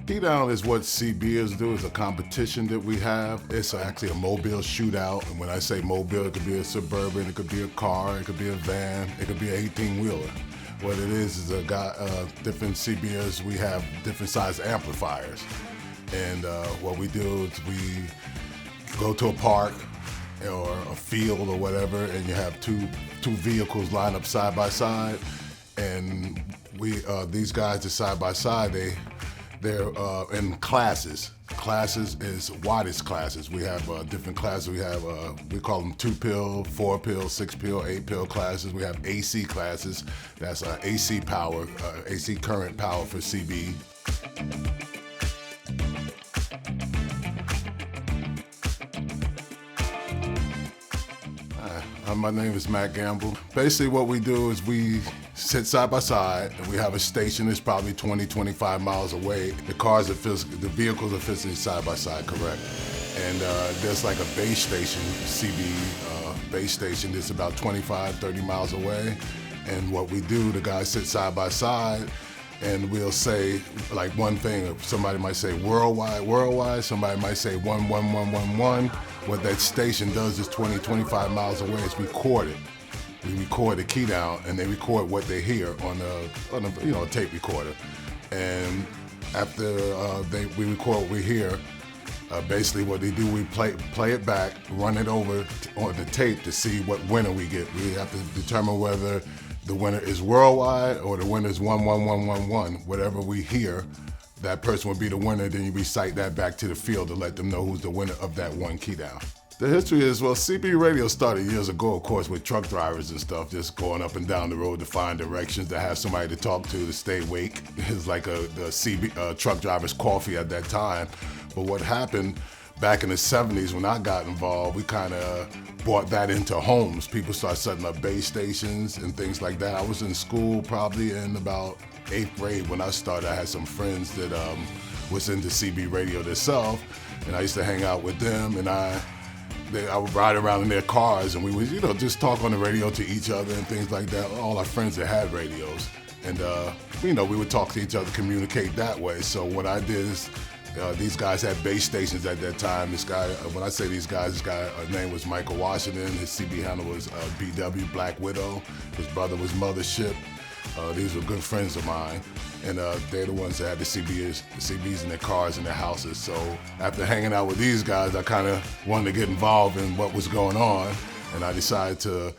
Keydown is what CBers do. It's a competition that we have. It's actually a mobile shootout. And when I say mobile, it could be a Suburban, it could be a car, it could be a van, it could be an 18-wheeler. What it is different CBers, we have different size amplifiers. And what we do is we go to a park or a field or whatever, and you have two vehicles lined up side by side. And these guys are side by side. They're in classes. Classes is wattage classes. We have different classes. We have we call them 2-pill, 4-pill, 6-pill, 8-pill classes. We have AC classes. That's AC power, AC current power for CB. My name is Matt Gamble. Basically what we do is we sit side by side and we have a station that's probably 20, 25 miles away. The vehicles are physically side by side, correct. And there's like a base station, CB base station that's about 25, 30 miles away. And what we do, the guys sit side by side and we'll say like one thing. Somebody might say worldwide, somebody might say 11111. What that station does is 20, 25 miles away, it's recorded. We record the key down and they record what they hear on a tape recorder. And after we record what we hear, basically what they do, we play it back, run it over on the tape to see what winner we get. We have to determine whether the winner is worldwide or the winner is 11111. Whatever we hear, that person would be the winner. Then you recite that back to the field to let them know who's the winner of that one key down. The history is, well, CB radio started years ago, of course, with truck drivers and stuff, just going up and down the road to find directions, to have somebody to talk to stay awake. It was like the CB truck driver's coffee at that time. But what happened back in the 70s when I got involved, we kind of brought that into homes. People started setting up base stations and things like that. I was in school probably in about 8th grade when I started. I had some friends that was into CB radio themselves, and I used to hang out with them, and I would ride around in their cars, and we would, just talk on the radio to each other and things like that. All our friends that had radios, and we would talk to each other, communicate that way. So what I did is, these guys had base stations at that time. This guy, when I say these guys, his name was Michael Washington. His CB handle was BW, Black Widow. His brother was Mothership. These were good friends of mine, and they're the ones that had the CBs in their cars and their houses. So after hanging out with these guys, I kind of wanted to get involved in what was going on, and I decided to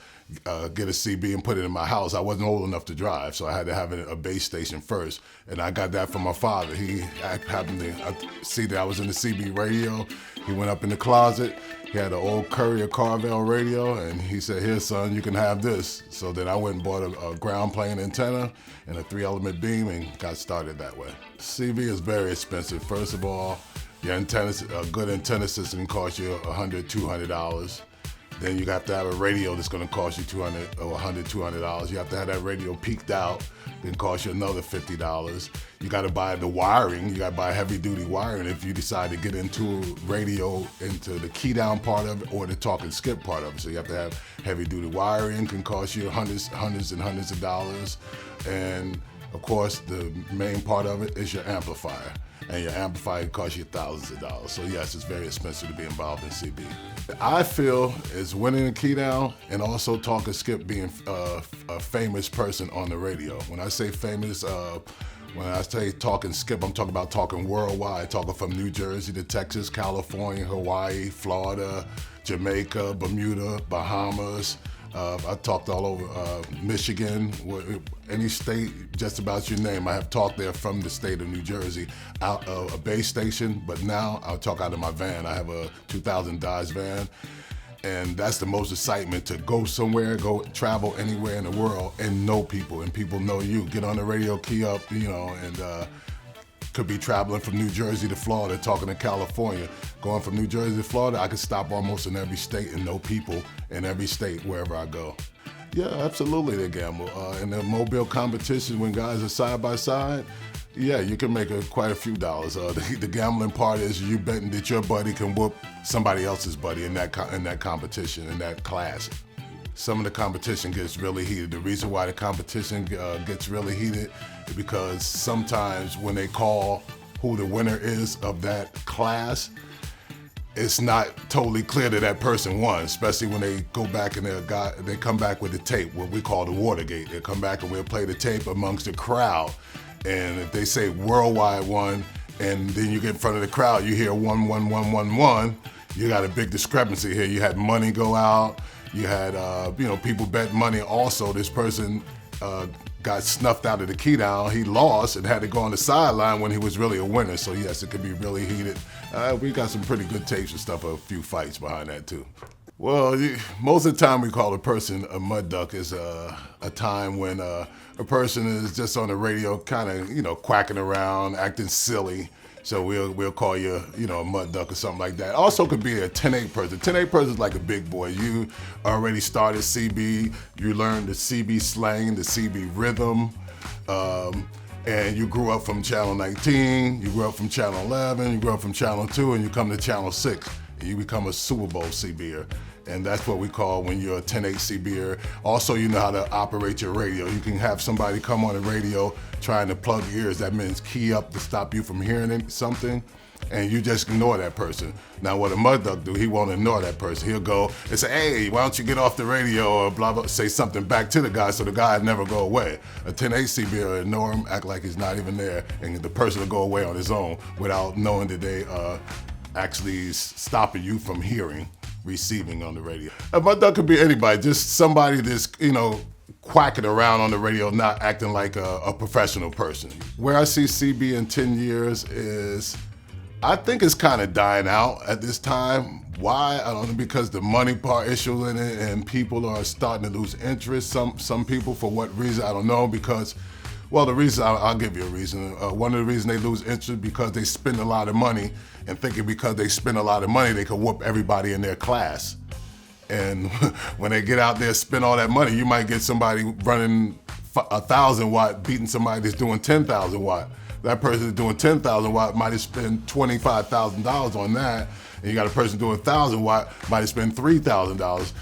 get a CB and put it in my house. I wasn't old enough to drive, so I had to have a base station first, and I got that from my father. He happened to see that I was in the CB radio. He went up in the closet. He had an old Courier Carvel radio, and he said, "Here, son, you can have this." So then I went and bought a ground plane antenna and a 3-element beam and got started that way. CB is very expensive. First of all, your antennas, a good antenna system costs you $100, $200. Then you have to have a radio that's going to cost you $200 or $100, $200. You have to have that radio peaked out, then cost you another $50. You got to buy the wiring. You got to buy heavy-duty wiring if you decide to get into radio, into the key down part of it or the talk and skip part of it. So you have to have heavy-duty wiring. Can cost you hundreds and hundreds of dollars. And of course, the main part of it is your amplifier. And your amplifier costs you thousands of dollars. So yes, it's very expensive to be involved in CB. I feel is winning a key down and also talk and skip being a famous person on the radio. When I say famous, when I say talk and skip, I'm talking about talking worldwide, talking from New Jersey to Texas, California, Hawaii, Florida, Jamaica, Bermuda, Bahamas. I talked all over Michigan, any state, just about you name. I have talked there from the state of New Jersey, out of a base station, but now I'll talk out of my van. I have a 2000 Dodge van, and that's the most excitement, to go somewhere, go travel anywhere in the world and know people, and people know you. Get on the radio, key up, and could be traveling from New Jersey to Florida, talking to California. Going from New Jersey to Florida, I could stop almost in every state and know people in every state wherever I go. Yeah, absolutely they gamble. In the mobile competition, when guys are side by side, yeah, you can make quite a few dollars. The gambling part is you betting that your buddy can whoop somebody else's buddy in that competition, in that class. Some of the competition gets really heated. The reason why the competition gets really heated is because sometimes when they call who the winner is of that class, it's not totally clear that that person won, especially when they go back and they come back with the tape, what we call the Watergate. They come back and we'll play the tape amongst the crowd. And if they say worldwide won, and then you get in front of the crowd, you hear 1-1-1-1-1, you got a big discrepancy here. You had money go out, you had people bet money. Also, this person got snuffed out of the key down. He lost and had to go on the sideline when he was really a winner. So yes, it could be really heated. We got some pretty good tapes and stuff, a few fights behind that too. Well, most of the time we call a person a mud duck is a time when a person is just on the radio kind of, quacking around, acting silly. So we'll call you, a mud duck or something like that. Also could be a 10-8 person. 10-8 person is like a big boy. You already started CB, you learned the CB slang, the CB rhythm, and you grew up from Channel 19, you grew up from Channel 11, you grew up from Channel 2, and you come to Channel 6, and you become a Super Bowl CBer. And that's what we call when you're a 10-8 CBer. Also, you know how to operate your radio. You can have somebody come on the radio trying to plug ears. That means key up to stop you from hearing something, and you just ignore that person. Now, what a mud duck do, he won't ignore that person. He'll go and say, hey, why don't you get off the radio, or blah, blah, say something back to the guy so the guy would never go away. A 10-8 CBer will ignore him, act like he's not even there, and the person will go away on his own without knowing that they actually stopping you from receiving on the radio. A mud duck could be anybody, just somebody that's, quacking around on the radio, not acting like a professional person. Where I see CB in 10 years is, I think it's kind of dying out at this time. Why? I don't know, because the money part issue in it and people are starting to lose interest. Some people, for what reason, I don't know, because, well, the reason, I'll give you a reason. One of the reasons they lose interest because they spend a lot of money and thinking because they spend a lot of money, they can whoop everybody in their class. And when they get out there, spend all that money, you might get somebody running 1,000 watt beating somebody that's doing 10,000 watt. That person that's doing 10,000 watt might have spent $25,000 on that, and you got a person doing 1,000 watt might have spent $3,000.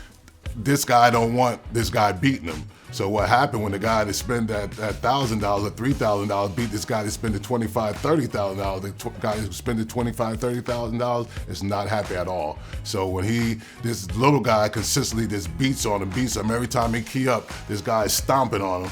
This guy don't want this guy beating him. So what happened when the guy that spent that $1,000 or $3,000 beat this guy that spent the $25,000, $30,000, the guy who spent the $25,000, $30,000 is not happy at all. So when this little guy consistently just beats him every time he key up, this guy is stomping on him.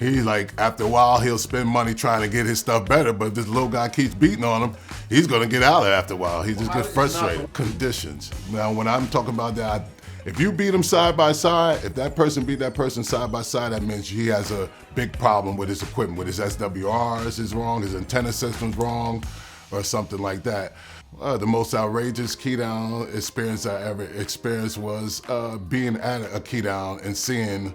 He after a while, he'll spend money trying to get his stuff better, but if this little guy keeps beating on him, he's gonna get out of it after a while. He just gets frustrated. Conditions. Now, when I'm talking about that, if you beat him side by side, if that person beat that person side by side, that means he has a big problem with his equipment, with his SWRs is wrong, his antenna system's wrong, or something like that. The most outrageous key down experience I ever experienced was being at a key down and seeing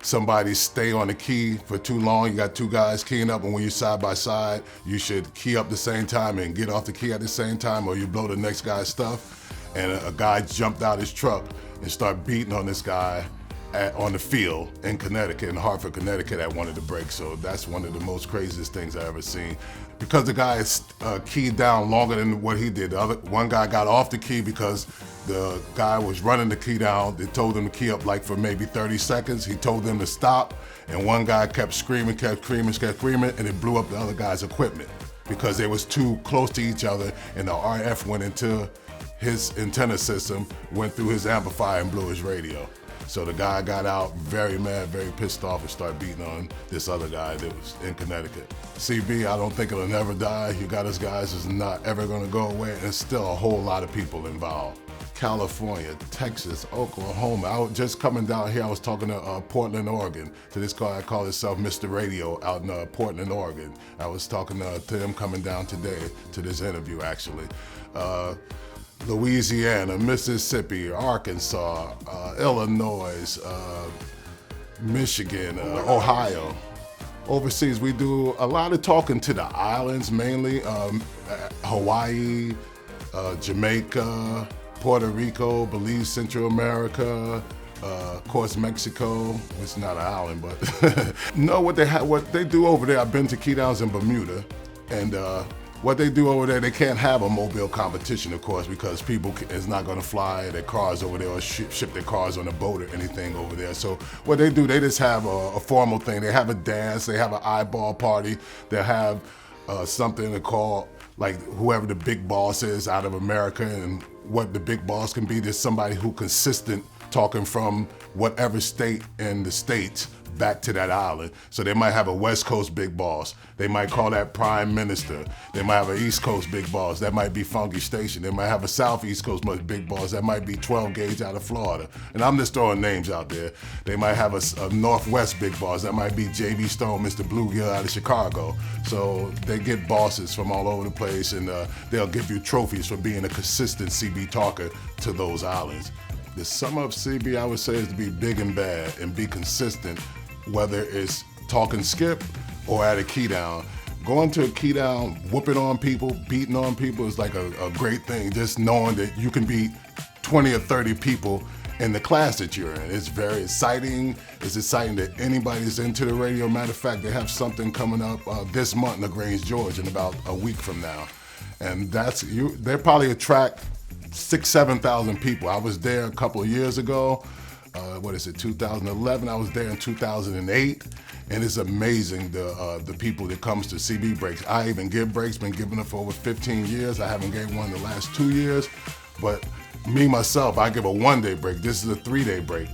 somebody stay on the key for too long. You got two guys keying up, and when you're side by side, you should key up the same time and get off the key at the same time, or you blow the next guy's stuff. And a guy jumped out his truck and started beating on this guy on the field in Connecticut, in Hartford, Connecticut, at one of the breaks. So that's one of the most craziest things I ever seen. Because the guy is keyed down longer than what he did. One guy got off the key because the guy was running the key down. They told him to key up for maybe 30 seconds. He told them to stop, and one guy kept screaming, and it blew up the other guy's equipment because they was too close to each other, and the RF went into his antenna system, went through his amplifier and blew his radio. So the guy got out very mad, very pissed off, and started beating on this other guy that was in Connecticut. CB, I don't think it'll never die. You got us guys, it's not ever gonna go away, and there's still a whole lot of people involved. California, Texas, Oklahoma. I was just coming down here, I was talking to Portland, Oregon, to this guy, I call himself Mr. Radio out in Portland, Oregon. I was talking to him coming down today to this interview, actually. Louisiana, Mississippi, Arkansas, Illinois, Michigan, Ohio. Overseas, we do a lot of talking to the islands, mainly Hawaii, Jamaica, Puerto Rico, Belize, Central America, of course Mexico. It's not an island, but no, what they do over there. I've been to keydowns in Bermuda, and what they do over there, they can't have a mobile competition, of course, because people is not going to fly their cars over there or ship their cars on a boat or anything over there. So what they do, they just have a formal thing. They have a dance, they have an eyeball party, they have something to call like whoever the big boss is out of America and what the big boss can be. There's somebody who consistent talking from whatever state in the States back to that island. So they might have a West Coast big boss. They might call that Prime Minister. They might have an East Coast big boss. That might be Funky Station. They might have a Southeast Coast big boss. That might be 12 Gauge out of Florida. And I'm just throwing names out there. They might have a Northwest big boss. That might be J.B. Stone, Mr. Bluegill out of Chicago. So they get bosses from all over the place, and they'll give you trophies for being a consistent CB talker to those islands. The sum of CB, I would say, is to be big and bad and be consistent, whether it's talking skip or at a key down. Going to a key down, whooping on people, beating on people is like a great thing. Just knowing that you can beat 20 or 30 people in the class that you're in. It's very exciting. It's exciting that anybody's into the radio. Matter of fact, they have something coming up this month in LaGrange, Georgia, in about a week from now. And they probably attract 6,000 to 7,000 people. I was there a couple of years ago. 2011. I was there in 2008, and it's amazing the people that comes to CB breaks. I even give breaks, been giving them for over 15 years. I haven't gave one in the last 2 years, but me, myself, I give a 1-day break. This is a 3-day break.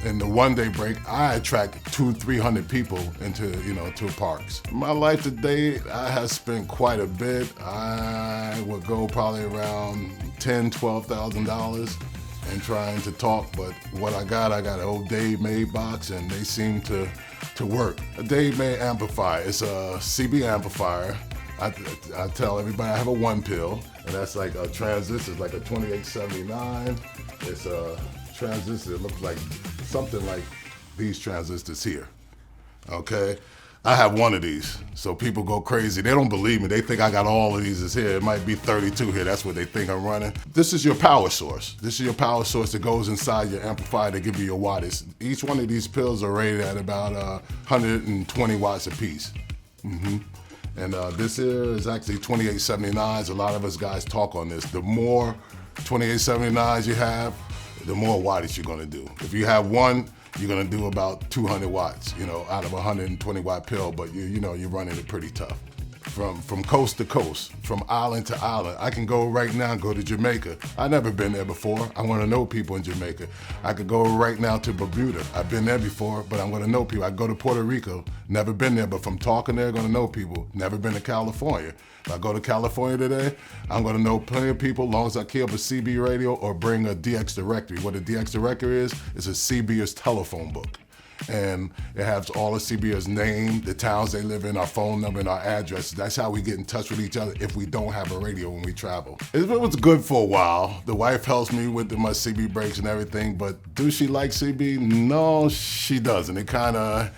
In the 1-day break, I attract 200-300 people into, to parks. My life today, I have spent quite a bit. I would go probably around $10,000-$12,000 and trying to talk, but what I got an old Dave May box, and they seem to work. A Dave May amplifier, it's a CB amplifier. I tell everybody I have a 1 pill, and that's like a transistor, like a 2879. It's a transistor that looks like something like these transistors here, okay? I have one of these, so people go crazy. They don't believe me. They think I got all of these is here. It might be 32 here. That's what they think I'm running. This is your power source. This is your power source that goes inside your amplifier to give you your wattage. Each one of these pills are rated at about 120 watts apiece. And this here is actually 2879s. A lot of us guys talk on this. The more 2879s you have, the more wattage you're gonna do. If you have one, you're gonna do about 200 watts, out of a 120 watt pill, but you're running it pretty tough. From coast to coast, from island to island. I can go right now and go to Jamaica. I've never been there before. I wanna know people in Jamaica. I could go right now to Bermuda. I've been there before, but I'm gonna know people. I go to Puerto Rico, never been there, but from talking there, gonna know people. Never been to California. If I go to California today, I'm gonna know plenty of people, as long as I key up a CB radio or bring a DX directory. What a DX directory is a CBer's telephone book. And it has all the CBers' name, the towns they live in, our phone number, and our addresses. That's how we get in touch with each other if we don't have a radio when we travel. It was good for a while. The wife helps me with my CB breaks and everything, but do she like CB? No, she doesn't. It kind of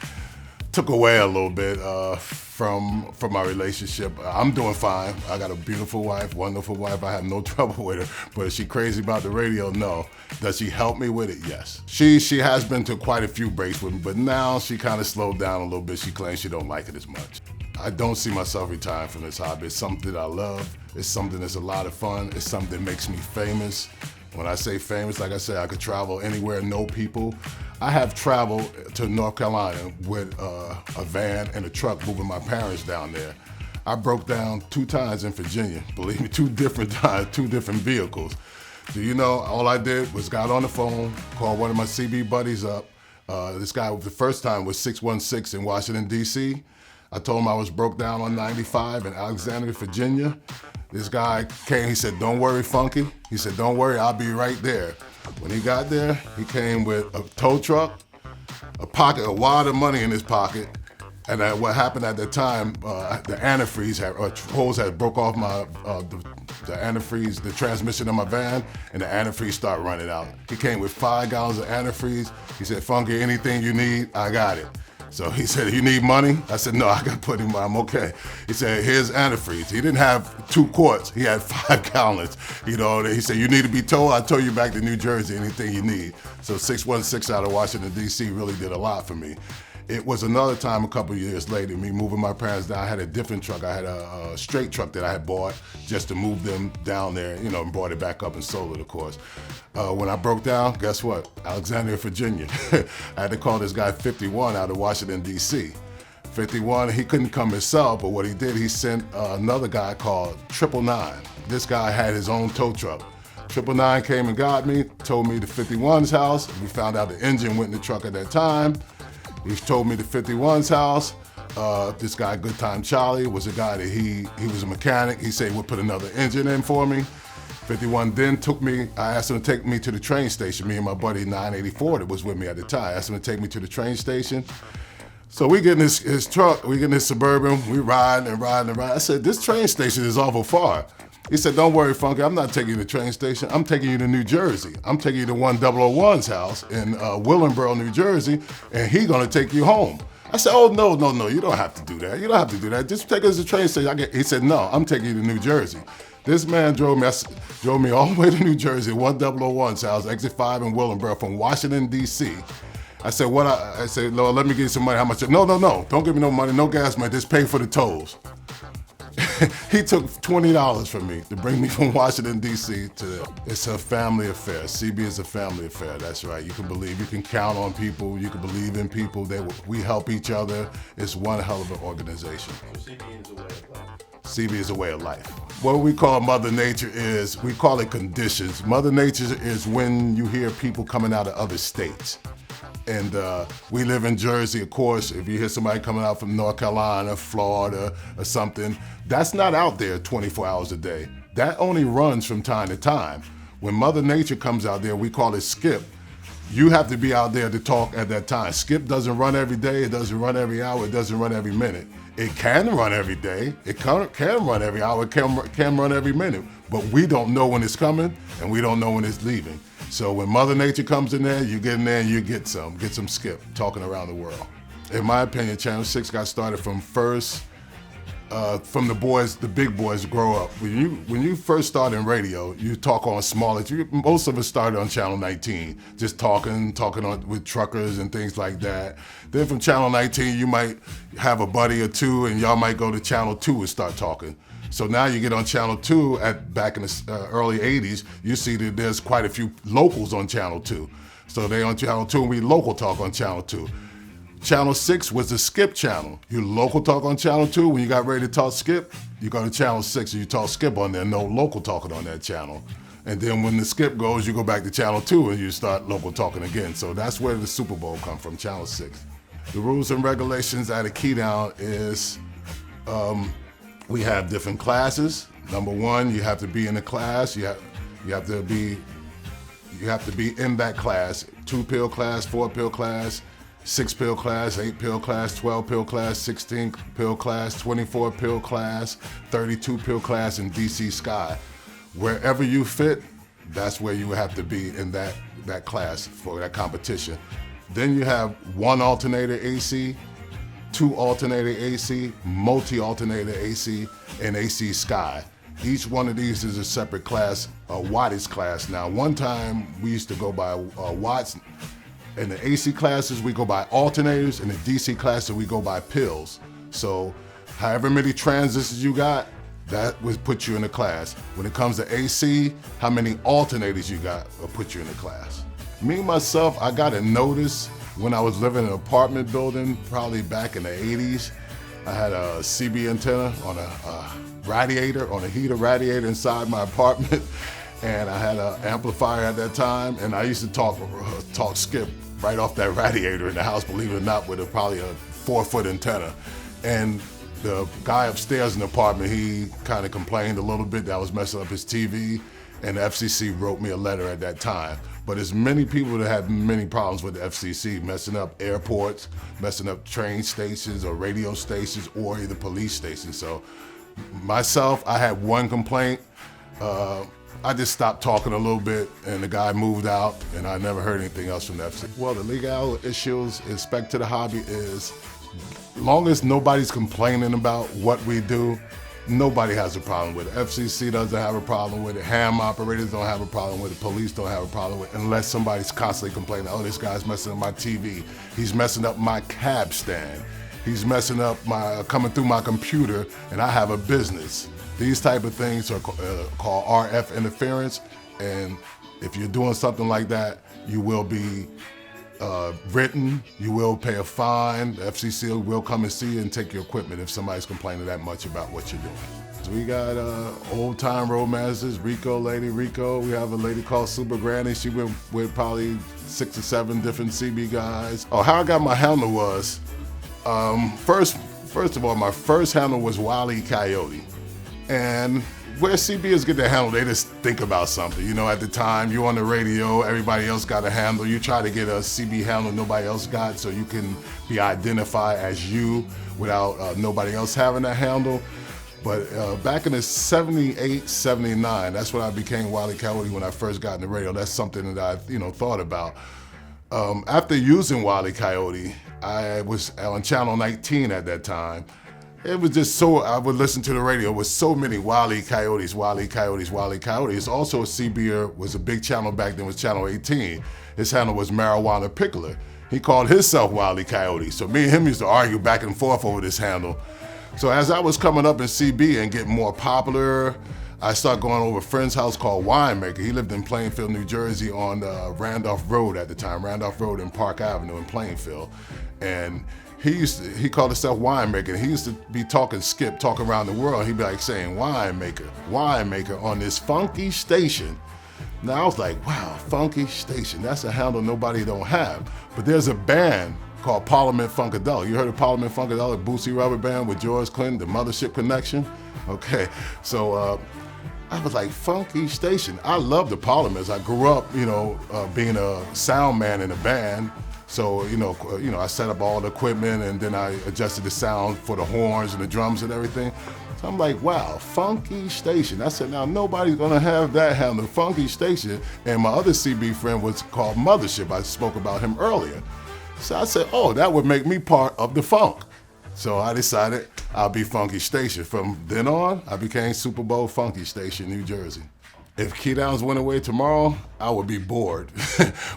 took away a little bit from my relationship. I'm doing fine. I got a beautiful wife, wonderful wife. I have no trouble with her. But is she crazy about the radio? No. Does she help me with it? Yes. She has been to quite a few breaks with me, but now she kind of slowed down a little bit. She claims she don't like it as much. I don't see myself retiring from this hobby. It's something that I love. It's something that's a lot of fun. It's something that makes me famous. When I say famous, like I said, I could travel anywhere, know people. I have traveled to North Carolina with a van and a truck moving my parents down there. I broke down 2 times in Virginia. Believe me, 2 different times, 2 different vehicles. Do you know, all I did was got on the phone, called one of my CB buddies up. This guy, the first time was 616 in Washington, D.C. I told him I was broke down on 95 in Alexandria, Virginia. This guy came, he said, "Don't worry, Funky." He said, "Don't worry, I'll be right there." When he got there, he came with a tow truck, a wad of money in his pocket, and what happened at the time, the antifreeze hose had broke off the antifreeze, the transmission of my van, and the antifreeze started running out. He came with 5 gallons of antifreeze. He said, "Funky, anything you need, I got it." So he said, "You need money?" I said, "No, I got plenty of money, I'm okay." He said, "Here's antifreeze." He didn't have 2 quarts, he had 5 gallons. He said, "You need to be towed? I'll tow you back to New Jersey, anything you need." So 616 out of Washington, D.C. really did a lot for me. It was another time a couple of years later, me moving my parents down. I had a different truck. I had a straight truck that I had bought just to move them down there, and brought it back up and sold it, of course. When I broke down, guess what? Alexandria, Virginia. I had to call this guy 51 out of Washington, D.C. 51, he couldn't come himself, but what he did, he sent another guy called 999. This guy had his own tow truck. 999 came and got me, told me to 51's house. We found out the engine went in the truck at that time. He told me to 51's house. This guy, Good Time Charlie, was a guy that he was a mechanic. He said he would put another engine in for me. 51 then took me, I asked him to take me to the train station, me and my buddy 984 that was with me at the time. I asked him to take me to the train station. So we get in his truck, we get in his Suburban, we riding and riding and riding. I said, this train station is awful far. He said, don't worry, Funky, I'm not taking you to the train station. I'm taking you to New Jersey. I'm taking you to 1001's house in Willingboro, New Jersey, and he's gonna take you home. I said, oh, no, you don't have to do that. You don't have to do that. Just take us to the train station. He said, no, I'm taking you to New Jersey. This man drove me all the way to New Jersey, 1001's house, exit 5 in Willingboro from Washington, D.C. I said, I said, Lord, let me give you some money. How much? No, don't give me no money, no gas money, just pay for the tolls. He took $20 from me to bring me from Washington, D.C. to, it's a family affair. CB is a family affair, that's right. You can count on people, you can believe in people. We help each other. It's one hell of an organization. CB is a way of life. CB is a way of life. What we call Mother Nature is, we call it conditions. Mother Nature is when you hear people coming out of other states. And we live in Jersey, of course. If you hear somebody coming out from North Carolina, Florida, or something, that's not out there 24 hours a day. That only runs from time to time. When Mother Nature comes out there, we call it skip. You have to be out there to talk at that time. Skip doesn't run every day, it doesn't run every hour, it doesn't run every minute. It can run every day, it can run every hour, it can run every minute, but we don't know when it's coming and we don't know when it's leaving. So when Mother Nature comes in there, you get in there and you get some skip, talking around the world. In my opinion, Channel 6 got started from the big boys grow up. When you first start in radio, you talk on smaller, most of us started on Channel 19, just talking with truckers and things like that. Then from Channel 19, you might have a buddy or two and y'all might go to Channel 2 and start talking. So now you get on Channel 2, back in the early 80s, you see that there's quite a few locals on Channel 2. So they on Channel 2 and we local talk on Channel 2. Channel 6 was the skip channel. You local talk on Channel 2, when you got ready to talk skip, you go to Channel 6 and you talk skip on there, no local talking on that channel. And then when the skip goes, you go back to Channel 2 and you start local talking again. So that's where the Super Bowl come from, Channel 6. The rules and regulations at a keydown is, we have different classes. Number one, you have to be in the class. You have to be in that class. 2-pill class, 4-pill class, 6-pill class, 8-pill class, 12-pill class, 16-pill class, 24-pill class, 32-pill class, and DC Sky. Wherever you fit, that's where you have to be in that class for that competition. Then you have 1 alternator AC, 2 alternator AC, multi-alternator AC, and AC Sky. Each one of these is a separate class, a wattage class. Now, one time we used to go by watts. In the AC classes, we go by alternators. In the DC classes, we go by pills. So however many transistors you got, that would put you in the class. When it comes to AC, how many alternators you got will put you in the class. Me, myself, I got a notice when I was living in an apartment building, probably back in the 80s. I had a CB antenna on a radiator, on a heater radiator inside my apartment, and I had an amplifier at that time, and I used to talk skip right off that radiator in the house, believe it or not, with probably a 4-foot antenna. And the guy upstairs in the apartment, he kind of complained a little bit that I was messing up his TV, and the FCC wrote me a letter at that time. But there's many people that have many problems with the FCC, messing up airports, messing up train stations or radio stations or either police stations. So myself, I had one complaint. I just stopped talking a little bit and the guy moved out and I never heard anything else from the FCC. Well, the legal issues in respect to the hobby is, long as nobody's complaining about what we do, nobody has a problem with it. FCC doesn't have a problem with it. Ham operators don't have a problem with it. Police don't have a problem with it, unless somebody's constantly complaining, oh, this guy's messing up my TV. He's messing up my cab stand. He's messing up coming through my computer, and I have a business. These type of things are called RF interference, and if you're doing something like that, you will be written, you will pay a fine. The FCC will come and see you and take your equipment if somebody's complaining that much about what you're doing. So we got old time roadmasters, Lady Rico. We have a lady called Super Granny. She went with probably 6 or 7 different CB guys. Oh, how I got my handle was, first of all, my first handle was Wile E. Coyote. And where CBers get their handle, they just think about something. You know, at the time, you're on the radio, everybody else got a handle. You try to get a CB handle nobody else got so you can be identified as you without nobody else having that handle. But back in the 78, 79, that's when I became Wile E. Coyote when I first got in the radio. That's something that I, thought about. After using Wile E. Coyote, I was on Channel 19 at that time. It was just so, I would listen to the radio with so many Wile E. Coyotes, Wile E. Coyotes, Wile E. Coyotes. Also, a CBer was a big channel back then, was Channel 18. His handle was Marijuana Pickler. He called himself Wile E. Coyote. So me and him used to argue back and forth over this handle. So as I was coming up in CB and getting more popular, I started going over a friend's house called Winemaker. He lived in Plainfield, New Jersey on Randolph Road at the time, Randolph Road and Park Avenue in Plainfield. And he called himself Winemaker. He used to be talking around the world. He'd be like saying, Winemaker on this funky station. Now I was like, wow, funky station. That's a handle nobody don't have. But there's a band called Parliament Funkadelic. You heard of Parliament Funkadelic, Bootsy Rubber Band with George Clinton, the Mothership Connection? Okay, so I was like, funky station. I love the Parliaments. I grew up, being a sound man in a band. So, I set up all the equipment and then I adjusted the sound for the horns and the drums and everything. So I'm like, wow, funky station. I said, now nobody's gonna have that handle, funky station. And my other CB friend was called Mothership. I spoke about him earlier. So I said, oh, that would make me part of the funk. So I decided I'll be Funky Station. From then on, I became Super Bowl Funky Station, New Jersey. If keydowns went away tomorrow, I would be bored.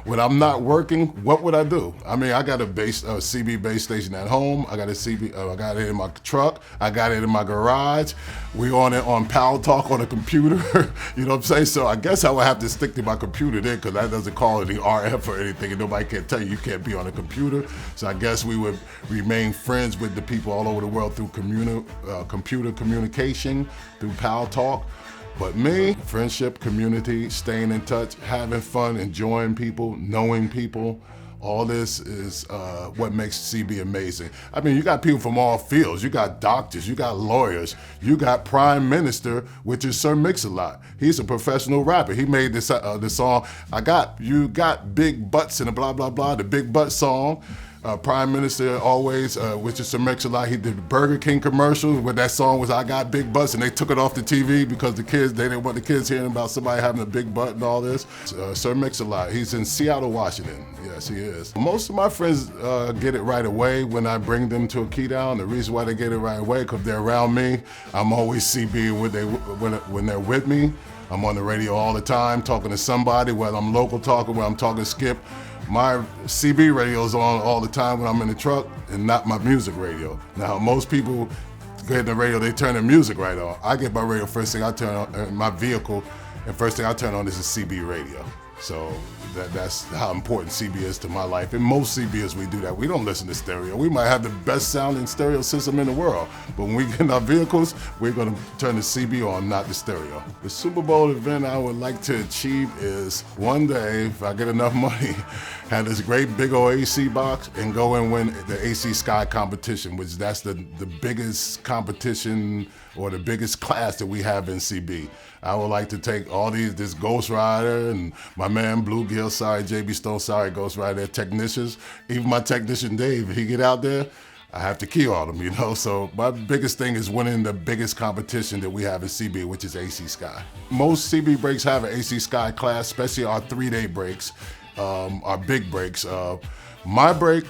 When I'm not working, what would I do? I mean, I got a CB base station at home. I got a CB, I got it in my truck. I got it in my garage. We on it on Pal Talk on a computer. You know what I'm saying? So I guess I would have to stick to my computer there because that doesn't call any RF or anything and nobody can tell you can't be on a computer. So I guess we would remain friends with the people all over the world through computer communication, through Pal Talk. But me, friendship, community, staying in touch, having fun, enjoying people, knowing people, all this is what makes CB amazing. I mean, you got people from all fields. You got doctors, you got lawyers, you got Prime Minister, which is Sir Mix-a-Lot. He's a professional rapper. He made this the song, You Got Big Butts and a blah, blah, blah, the Big Butt song. Prime Minister always, which is Sir Mix-a-Lot, he did the Burger King commercial where that song was I Got Big Butts and they took it off the TV because they didn't want the kids hearing about somebody having a big butt and all this. Sir Mix-a-Lot, he's in Seattle, Washington. Yes, he is. Most of my friends get it right away when I bring them to a keydown. The reason why they get it right away, because they're around me. I'm always CB when they're with me. I'm on the radio all the time talking to somebody, whether I'm local talking, whether I'm talking Skip. My CB radio is on all the time when I'm in the truck and not my music radio. Now, most people get in the radio, they turn their music right on. I get my radio, first thing I turn on, in my vehicle, and first thing I turn on is a CB radio. So that's how important CB is to my life. And most CBs, we do that. We don't listen to stereo. We might have the best sounding stereo system in the world, but when we get in our vehicles, we're gonna turn the CB on, not the stereo. The Super Bowl event I would like to achieve is one day, if I get enough money, have this great big old AC box and go and win the AC Sky competition, which that's the biggest competition or the biggest class that we have in CB. I would like to take all this Ghost Rider and my man Bluegill, sorry, JB Stone, sorry, Ghost Rider technicians. Even my technician Dave, if he get out there, I have to key on him, So my biggest thing is winning the biggest competition that we have in CB, which is AC Sky. Most CB breaks have an AC Sky class, especially our 3-day breaks, our big breaks. My break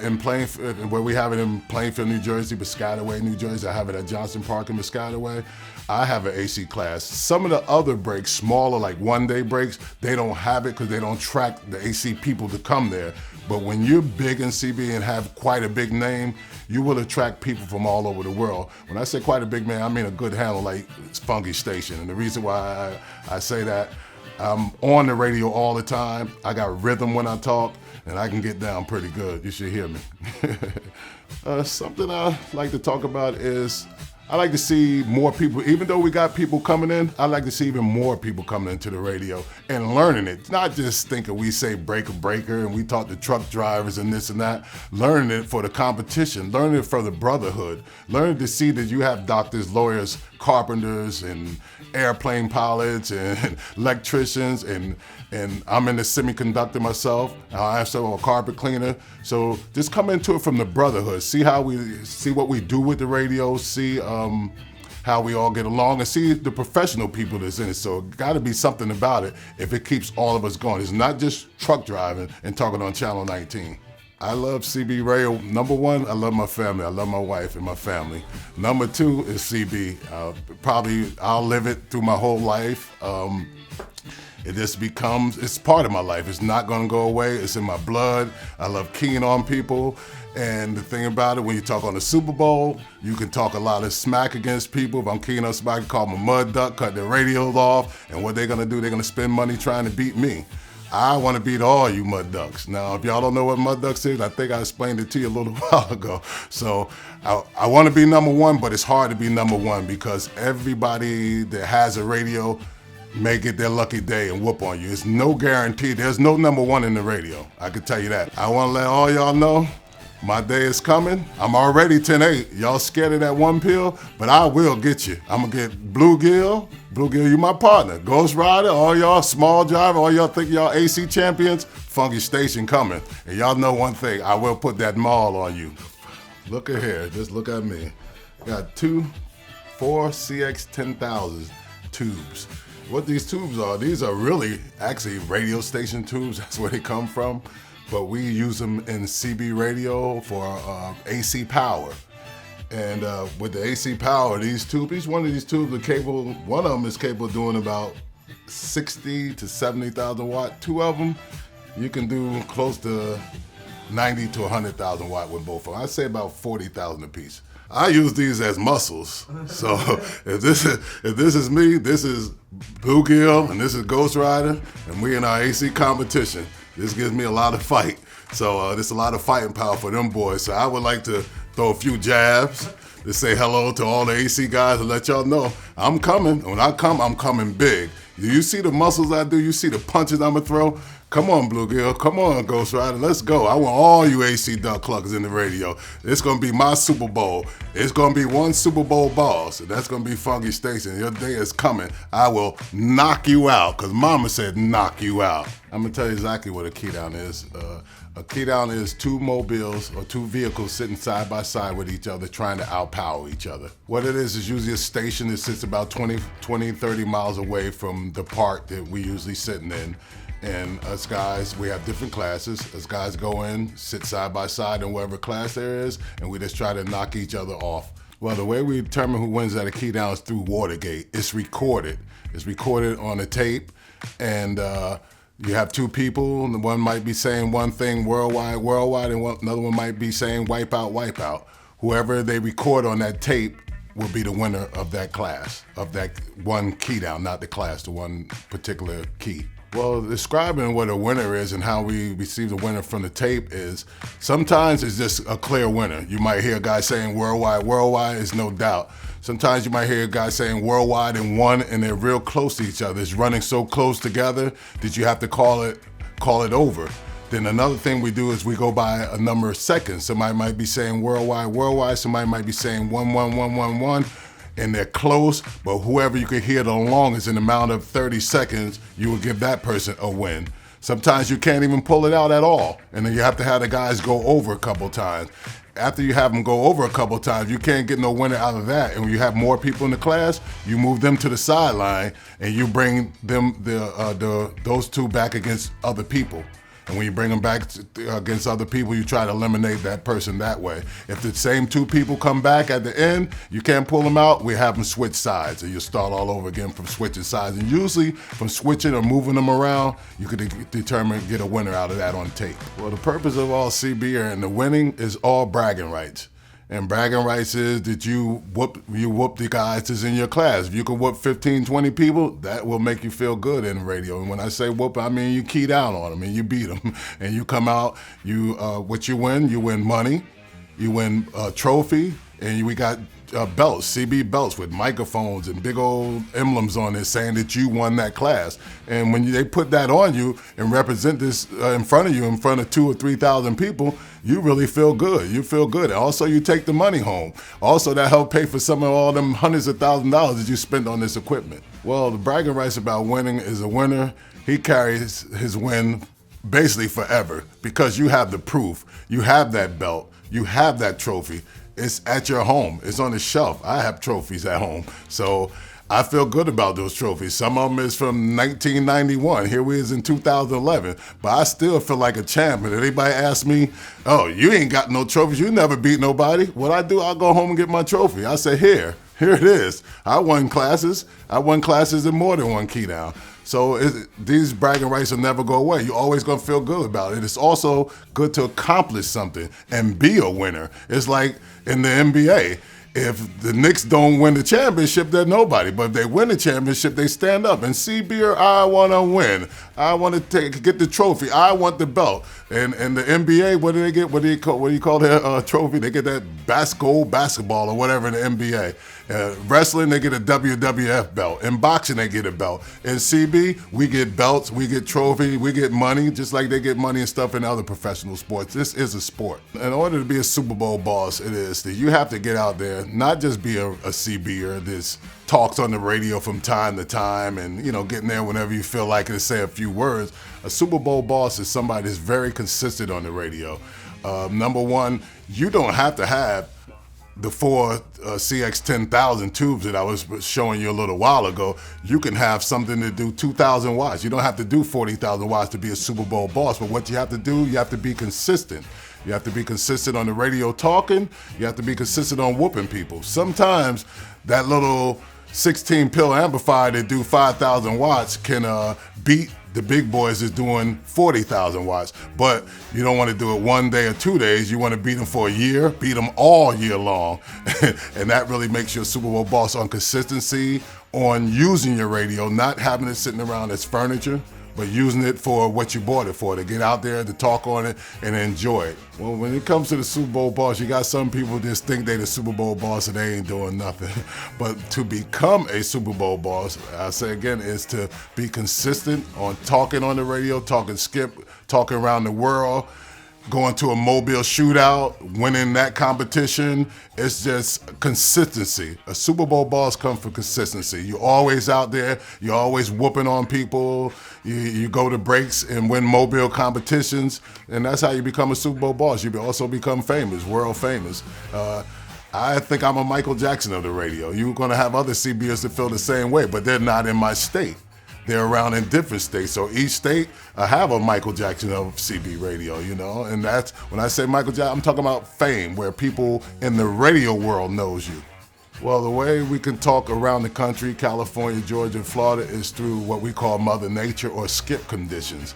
in Plainfield, where we have it in Plainfield, New Jersey, Piscataway, New Jersey. I have it at Johnson Park in Piscataway. I have an AC class. Some of the other breaks, smaller, like 1-day breaks, they don't have it because they don't track the AC people to come there. But when you're big in CB and have quite a big name, you will attract people from all over the world. When I say quite a big name, I mean a good handle like Funky Station. And the reason why I say that, I'm on the radio all the time. I got rhythm when I talk, and I can get down pretty good. You should hear me. Something I like to talk about is I like to see more people, even though we got people coming in, I like to see even more people coming into the radio and learning it. Not just thinking we say breaker and we talk to truck drivers and this and that. Learning it for the competition, learning it for the brotherhood, learning to see that you have doctors, lawyers, carpenters, and airplane pilots and electricians, and I'm in the semiconductor myself. I also a carpet cleaner. So just come into it from the brotherhood. See what we do with the radio. See how we all get along, and see the professional people that's in it. So it got to be something about it if it keeps all of us going. It's not just truck driving and talking on Channel 19. I love CB radio. Number one, I love my family. I love my wife and my family. Number two is CB. Probably I'll live it through my whole life. It just it's part of my life. It's not gonna go away. It's in my blood. I love keying on people. And the thing about it, when you talk on the Super Bowl, you can talk a lot of smack against people. If I'm keying on somebody, call them a mud duck, cut their radios off, and what they're gonna do, they're gonna spend money trying to beat me. I want to beat all you mud ducks. Now, if y'all don't know what mud ducks is, I think I explained it to you a little while ago. So I want to be number one, but it's hard to be number one because everybody that has a radio may get their lucky day and whoop on you. It's no guarantee. There's no number one in the radio. I can tell you that. I want to let all y'all know my day is coming. I'm already 10-8. Y'all scared of that one pill, but I will get you. I'm going to get Bluegill. Bluegill, you my partner. Ghost Rider, all y'all small driver, all y'all think y'all AC champions, Funky Station coming. And y'all know one thing, I will put that maul on you. Look at here, just look at me. Got 4 CX 10,000 tubes. What these tubes are, these are really actually radio station tubes. That's where they come from. But we use them in CB radio for AC power. And with the AC power, each one of these tubes are capable, one of them is capable of doing about 60 to 70,000 watt. Two of them, you can do close to 90 to 100,000 watt with both of them. I'd say about 40,000 a piece. I use these as muscles. So if this is me, this is Bluegill, and this is Ghost Rider, and we in our AC competition. This gives me a lot of fight. So there's a lot of fighting power for them boys. So I would like to throw a few jabs to say hello to all the AC guys and let y'all know I'm coming. When I come, I'm coming big. Do you see the muscles I do? You see the punches I'm gonna throw? Come on, Bluegill. Come on, Ghost Rider. Let's go. I want all you AC duck cluckers in the radio. It's going to be my Super Bowl. It's going to be one Super Bowl boss. And that's going to be Funky Station. Your day is coming. I will knock you out because Mama said knock you out. I'm going to tell you exactly what a keydown is. A keydown is two mobiles or two vehicles sitting side by side with each other trying to outpower each other. What it is usually a station that sits about 20, 30 miles away from the park that we usually sitting in. And us guys, we have different classes. Us guys go in, sit side by side in whatever class there is, and we just try to knock each other off. Well, the way we determine who wins at a keydown is through Watergate. It's recorded. It's recorded on a tape, and you have two people, and one might be saying one thing worldwide, and another one might be saying wipe out. Whoever they record on that tape will be the winner of that class, of that one keydown, not the class, the one particular key. Well, describing what a winner is and how we receive the winner from the tape is sometimes it's just a clear winner. You might hear a guy saying worldwide is no doubt. Sometimes you might hear a guy saying worldwide and one, and they're real close to each other. It's running so close together that you have to call it over. Then another thing we do is we go by a number of seconds. Somebody might be saying worldwide, somebody might be saying 11111. And they're close, but whoever you can hear the longest in the amount of 30 seconds, you will give that person a win. Sometimes you can't even pull it out at all, and then you have to have the guys go over a couple times. After you have them go over a couple times, you can't get no winner out of that. And when you have more people in the class, you move them to the sideline, and you bring them those two back against other people. And when you bring them back against other people, you try to eliminate that person that way. If the same two people come back at the end, you can't pull them out, we have them switch sides. And you start all over again from switching sides. And usually from switching or moving them around, you could get a winner out of that on tape. Well, the purpose of all CB and the winning is all bragging rights. And bragging rights is that you whoop the guys that's in your class. If you can whoop 15, 20 people, that will make you feel good in radio. And when I say whoop, I mean you key down on them and you beat them. And you come out, what you win money, you win a trophy, and we got belts, CB belts with microphones and big old emblems on it saying that you won that class. And when they put that on you and represent this in front of you, in front of 2,000 or 3,000 people, you really feel good. You feel good. Also, you take the money home. Also, that help pay for some of all them hundreds of thousands of dollars that you spent on this equipment. Well, the bragging rights about winning is a winner. He carries his win basically forever because you have the proof. You have that belt. You have that trophy. It's at your home. It's on the shelf. I have trophies at home. So I feel good about those trophies. Some of them is from 1991. Here we is in 2011. But I still feel like a champion. If anybody asks me, oh, you ain't got no trophies. You never beat nobody. What I do, I'll go home and get my trophy. I say, here it is. I won classes. I won classes in more than one key down. So these bragging rights will never go away. You're always going to feel good about it. It's also good to accomplish something and be a winner. It's like in the NBA. If the Knicks don't win the championship, they're nobody. But if they win the championship, they stand up and see, Beer, I want to win. I want to get the trophy. I want the belt. And the NBA, what do they get? What do you call their trophy? They get that basketball or whatever in the NBA. Wrestling, they get a WWF belt. In boxing, they get a belt. In CB, we get belts, we get trophy, we get money, just like they get money and stuff in other professional sports. This is a sport. In order to be a Super Bowl boss, it is that you have to get out there, not just be a CBer that talks on the radio from time to time and, getting there whenever you feel like it to say a few words. A Super Bowl boss is somebody that's very consistent on the radio. Number one, you don't have to have the 4 CX-10,000 tubes that I was showing you a little while ago. You can have something to do 2,000 watts. You don't have to do 40,000 watts to be a Super Bowl boss, but what you have to do, you have to be consistent. You have to be consistent on the radio talking. You have to be consistent on whooping people. Sometimes that little 16-pill amplifier that do 5,000 watts can beat the big boys is doing 40,000 watts, but you don't want to do it one day or 2 days. You want to beat them for a year, beat them all year long. And that really makes you a Super Bowl boss on consistency, on using your radio, not having it sitting around as furniture, but using it for what you bought it for, to get out there, to talk on it, and enjoy it. Well, when it comes to the Super Bowl boss, you got some people just think they the Super Bowl boss and they ain't doing nothing. But to become a Super Bowl boss, I say again, is to be consistent on talking on the radio, talking skip, talking around the world, going to a mobile shootout, winning that competition. It's just consistency. A Super Bowl boss comes from consistency. You're always out there. You're always whooping on people. You go to breaks and win mobile competitions, and that's how you become a Super Bowl boss. You also become famous, world famous. I think I'm a Michael Jackson of the radio. You're going to have other CBS that feel the same way, but they're not in my state. They're around in different states. So each state, I have a Michael Jackson of CB radio, and that's, when I say Michael Jackson, I'm talking about fame, where people in the radio world knows you. Well, the way we can talk around the country, California, Georgia, and Florida, is through what we call Mother Nature or skip conditions.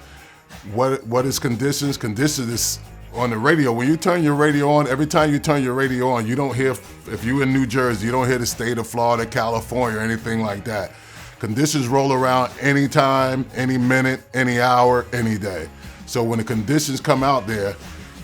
What is conditions? Conditions is on the radio. When you turn your radio on, every time you turn your radio on, you don't hear, if you're in New Jersey, you don't hear the state of Florida, California, or anything like that. Conditions roll around anytime, any minute, any hour, any day. So when the conditions come out there,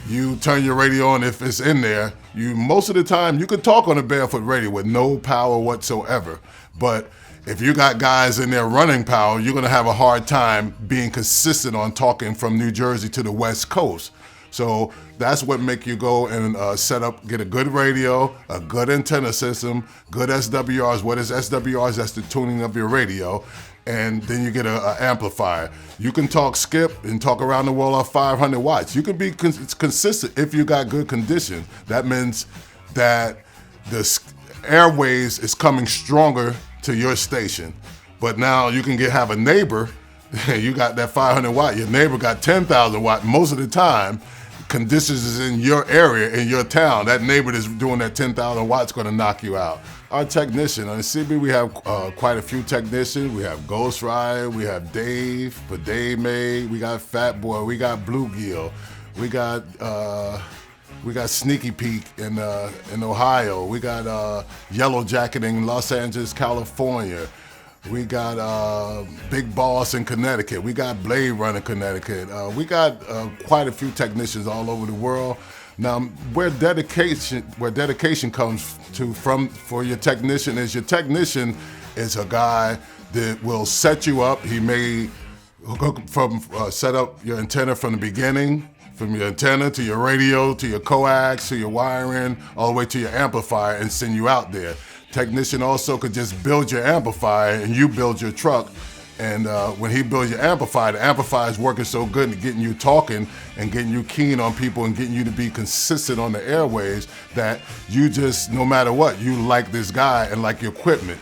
you turn your radio on. If it's in there, most of the time you can talk on a barefoot radio with no power whatsoever. But if you got guys in there running power, you're gonna have a hard time being consistent on talking from New Jersey to the West Coast. So that's what make you go and get a good radio, a good antenna system, good SWRs. What is SWRs? That's the tuning of your radio. And then you get an amplifier. You can talk skip and talk around the world off 500 watts. You can be consistent if you got good conditions. That means that the airways is coming stronger to your station. But now you can have a neighbor, you got that 500 watt, your neighbor got 10,000 watt. Most of the time, conditions is in your area, in your town. That neighbor that's doing that 10,000 watts going to knock you out. Our technician, on CB, we have quite a few technicians. We have Ghost Rider, we have Dave, Day May, we got Fat Boy, we got Bluegill, we got We got Sneaky Peek in Ohio. We got Yellow Jacketing in Los Angeles, California. We got Big Boss in Connecticut. We got Blade Runner in Connecticut. We got quite a few technicians all over the world. Now, where dedication comes to from for your technician is a guy that will set you up. He may set up your antenna from the beginning, from your antenna to your radio, to your coax, to your wiring, all the way to your amplifier and send you out there. Technician also could just build your amplifier and you build your truck. And when he builds your amplifier, the amplifier is working so good and getting you talking and getting you keen on people and getting you to be consistent on the airwaves that you just, no matter what, you like this guy and like your equipment.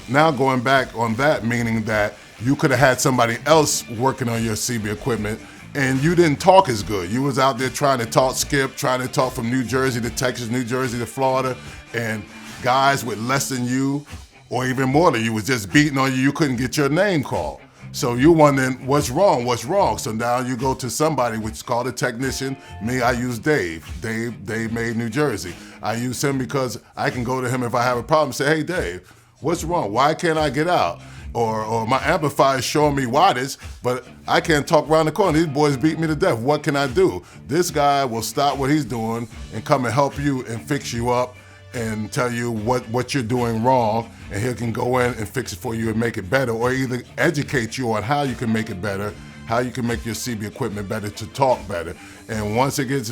Now going back on that, meaning that you could have had somebody else working on your CB equipment and you didn't talk as good. You was out there trying to talk skip, trying to talk from New Jersey to Texas, New Jersey to Florida, and guys with less than you or even more than you was just beating on you. You couldn't get your name called. So you're wondering, what's wrong? So now you go to somebody which is called a technician. Me, I use Dave. Dave made New Jersey. I use him because I can go to him if I have a problem and say, hey, Dave, what's wrong? Why can't I get out? Or my amplifier is showing me wattage, but I can't talk around the corner. These boys beat me to death. What can I do? This guy will stop what he's doing and come and help you and fix you up and tell you what you're doing wrong, and he can go in and fix it for you and make it better, or either educate you on how you can make it better, how you can make your CB equipment better to talk better. And once it gets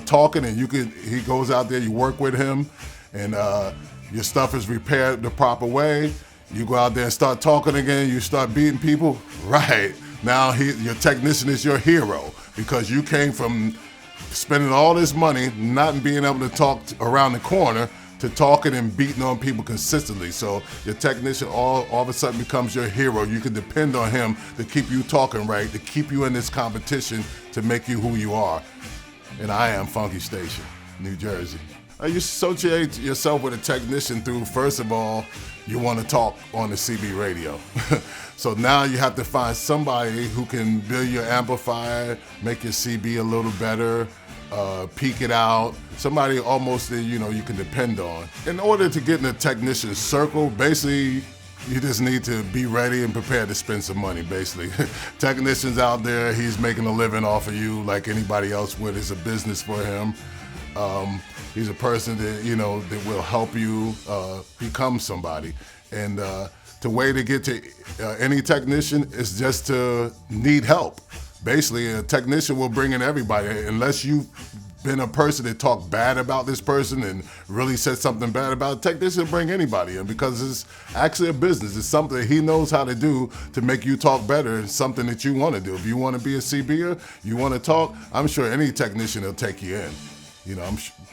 talking and he goes out there, you work with him, and your stuff is repaired the proper way, you go out there and start talking again, you start beating people, right. Now your technician is your hero because you came from spending all this money, not being able to talk around the corner, to talking and beating on people consistently. So your technician all of a sudden becomes your hero. You can depend on him to keep you talking right, to keep you in this competition, to make you who you are. And I am Funky Station, New Jersey. You associate yourself with a technician through, first of all, you want to talk on the CB radio. So now you have to find somebody who can build your amplifier, make your CB a little better, peak it out, somebody almost that you can depend on. In order to get in the technician's circle, basically, you just need to be ready and prepared to spend some money, basically. Technicians out there, he's making a living off of you like anybody else would. It's a business for him. He's a person that, that will help you become somebody. And the way to get to any technician is just to need help. Basically, a technician will bring in everybody, unless you've been a person that talked bad about this person and really said something bad about it. Technician will bring anybody in because it's actually a business. It's something that he knows how to do to make you talk better. It's something that you want to do. If you want to be a CBer, you want to talk, I'm sure any technician will take you in.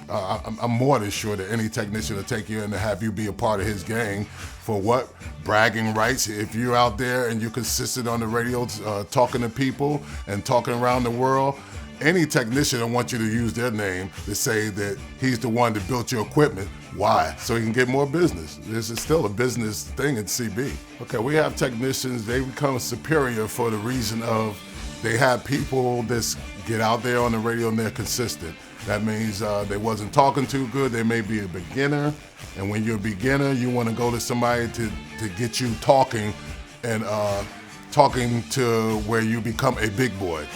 I'm more than sure that any technician will take you in and have you be a part of his gang. For what? Bragging rights. If you're out there and you're consistent on the radio talking to people and talking around the world, any technician will want you to use their name to say that he's the one that built your equipment. Why? So he can get more business. This is still a business thing in CB. Okay, we have technicians, they become superior for the reason of they have people that get out there on the radio and they're consistent. That means they wasn't talking too good. They may be a beginner. And when you're a beginner, you want to go to somebody to get you talking and talking to where you become a big boy.